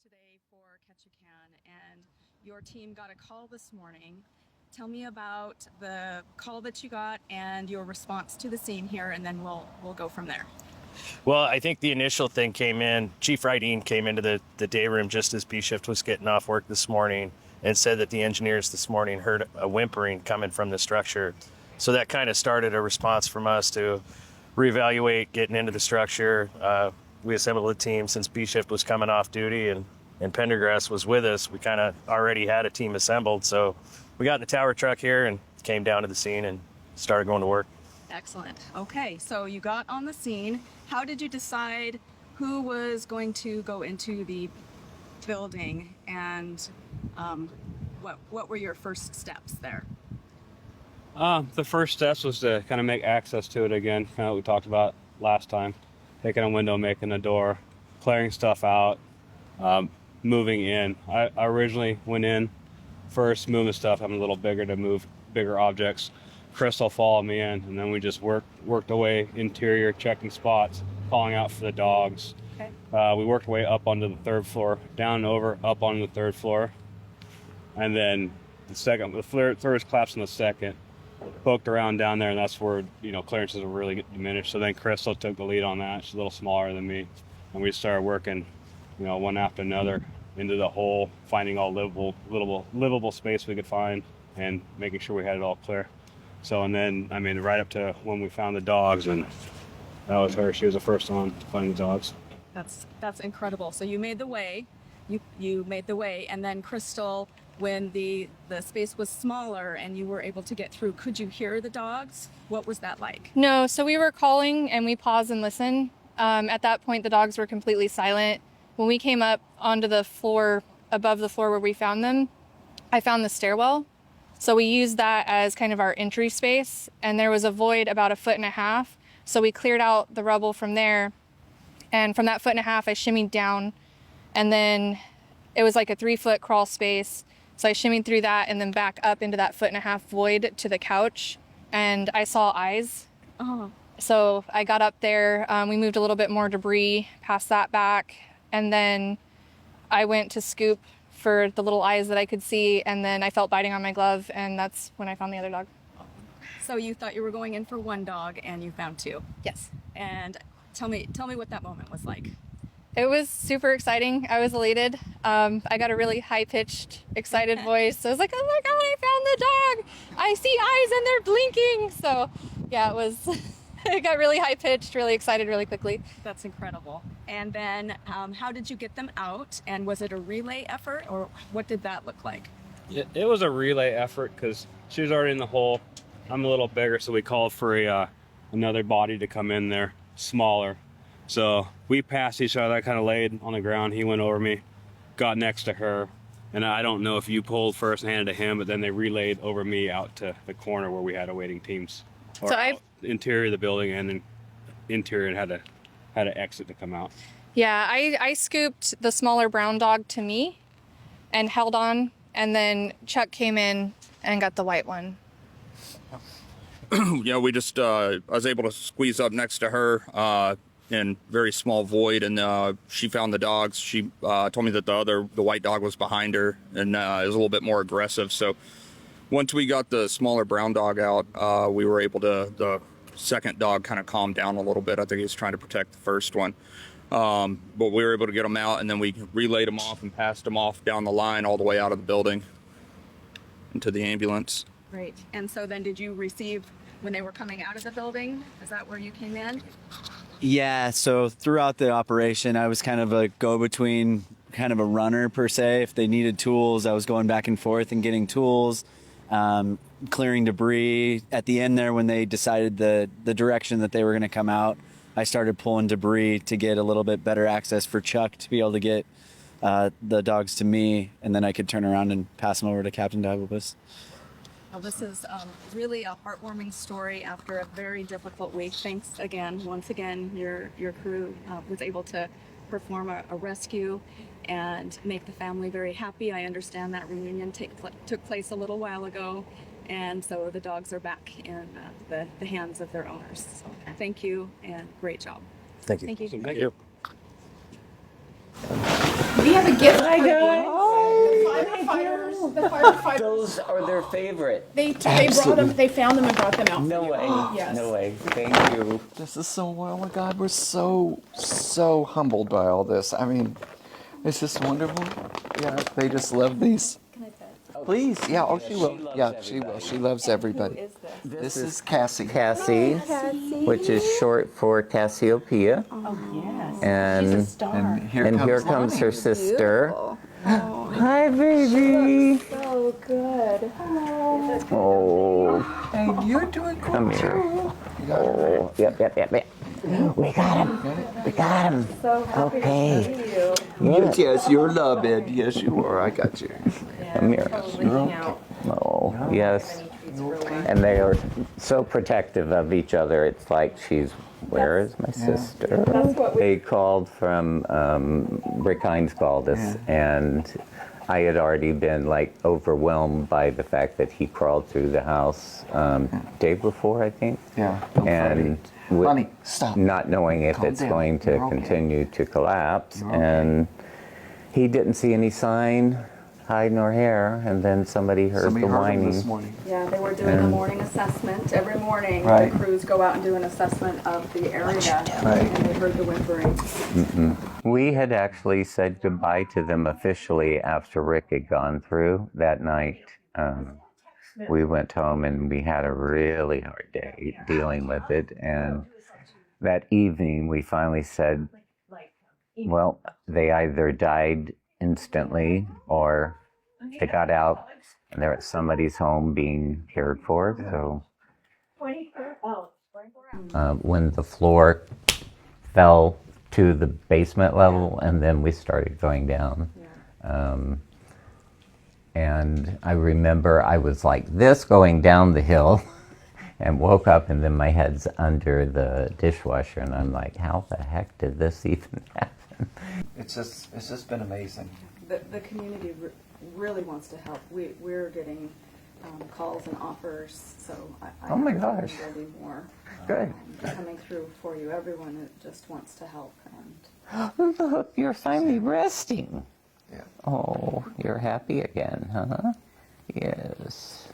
today for Ketchikan, and your team got a call this morning. Tell me about the call that you got and your response to the scene here, and then we'll go from there. Well, I think the initial thing came in. Chief Rydeen came into the day room just as B shift was getting off work this morning and said that the engineers this morning heard a whimpering coming from the structure. So that kind of started a response from us to reevaluate getting into the structure. We assembled a team since B shift was coming off duty and Pendergrass was with us. We kind of already had a team assembled. So we got in the tower truck here and came down to the scene and started going to work. Excellent. Okay, so you got on the scene. How did you decide who was going to go into the building, and what were your first steps there? The first steps was to kind of make access to it again, kind of what we talked about last time. Taking a window, making a door, clearing stuff out, moving in. I originally went in first, moving stuff. I'm a little bigger to move bigger objects. Crystal followed me in, and then we just worked away interior, checking spots, calling out for the dogs. Okay. We worked away up onto the third floor, down and over, up onto the third floor. And then the third was collapsed on the second. Poked around down there, and that's where, clearances were really diminished. So then Crystal took the lead on that. She's a little smaller than me. And we started working, one after another into the hole, finding all livable space we could find and making sure we had it all clear. So, and then, right up to when we found the dogs, and that was her. She was the first one to find the dogs. That's incredible. So you made the way, you made the way, and then Crystal, when the space was smaller and you were able to get through, could you hear the dogs? What was that like? No, so we were calling and we paused and listened. At that point, the dogs were completely silent. When we came up onto the floor, above the floor where we found them, I found the stairwell. So we used that as kind of our entry space, and there was a void about 1.5 feet. So we cleared out the rubble from there. And from that 1.5 feet, I shimmied down, and then it was like a 3-foot crawl space. So I shimmied through that and then back up into that 1.5 foot void to the couch, and I saw eyes. Oh. So I got up there, we moved a little bit more debris, passed that back, and then I went to scoop for the little eyes that I could see, and then I felt biting on my glove, and that's when I found the other dog. So you thought you were going in for one dog and you found two. Yes. And tell me what that moment was like. It was super exciting. I was elated. I got a really high-pitched, excited voice. I was like, oh my God, I found the dog. I see eyes and they're blinking. So yeah, it got really high-pitched, really excited really quickly. That's incredible. And then how did you get them out? And was it a relay effort, or what did that look like? It was a relay effort because she was already in the hole. I'm a little bigger, so we called for another body to come in there, smaller. So we passed each other. I kind of laid on the ground. He went over me, got next to her. And I don't know if you pulled first and handed to him, but then they relayed over me out to the corner where we had awaiting teams. Or so interior of the building and then interior, and had to exit to come out. Yeah, I scooped the smaller brown dog to me and held on. And then Chuck came in and got the white one. Yeah, we just, I was able to squeeze up next to her in very small void, and she found the dogs. She told me that the white dog was behind her and it was a little bit more aggressive. So once we got the smaller brown dog out, we were able to, the second dog kind of calmed down a little bit. I think he was trying to protect the first one. But we were able to get them out, and then we relayed them off and passed them off down the line all the way out of the building into the ambulance. Great. And so then did you receive, when they were coming out of the building, is that where you came in? Yeah, so throughout the operation, I was kind of a go-between, kind of a runner per se. If they needed tools, I was going back and forth and getting tools, clearing debris. At the end there, when they decided the direction that they were going to come out, I started pulling debris to get a little bit better access for Chuck to be able to get the dogs to me, and then I could turn around and pass them over to Captain Divalbus. Well, this is really a heartwarming story after a very difficult week. Thanks again, once again, your crew was able to perform a rescue and make the family very happy. I understand that reunion took place a little while ago, and so the dogs are back in the hands of their owners. So thank you, and great job. Thank you. Thank you. Thank you. We have have a gift. Hi, guys. The firefighters. Those are their favorite. They brought them. They found them and brought them out. No for you. way. Yes. No way. Thank you. This is so, oh my God, we're so humbled by all this. I mean, it's just wonderful. Yeah, they just love these. Please, yeah, oh, she will. loves Yeah, she will. everybody. She loves everybody. This is Cassie. Cassie, which is short for Cassiopeia. Oh, yes. And And here and comes here comes Lonnie. her sister. Oh, Hi, baby. so good. Oh, Hey, you're doing cool come here. too. You got it. Oh, yep. We got him. We got him. So happy Okay. to see you. Yes, yes, you're loved. Yes, you are. I got you. Come here. Leaking out. Oh, yes. And they are so protective of each other. It's like where is my sister? That's what we. They called from, Rick Hines called us, and I had already been like overwhelmed by the fact that he crawled through the house day before, I think. Yeah. And Lonnie, stop. not knowing if Calm it's down. going to You're okay. continue to collapse. You're okay. And he didn't see any sign, hide nor hair, and then somebody heard Somebody the heard him whining. this morning. Yeah, they were doing a morning assessment. Every morning, Right. the crews go out and do an assessment of the area. Right. And they heard the whimpering. We had actually said goodbye to them officially after Rick had gone through that night. We went home and we had a really hard day dealing with it. And that evening, we finally said, well, they either died instantly or they got out and they're at somebody's home being cared for. So when the floor fell to the basement level, and then we started going down. And I remember I was like this going down the hill and woke up, and then my head's under the dishwasher, and I'm like, how the heck did this even happen? It's just been amazing. The community really wants to help. We're getting calls and offers, so I Oh my think gosh. there'll be more Good. coming through for you. Everyone that just wants to help. And Look, you're finally resting. Yeah. Oh, you're happy again, huh? Yes.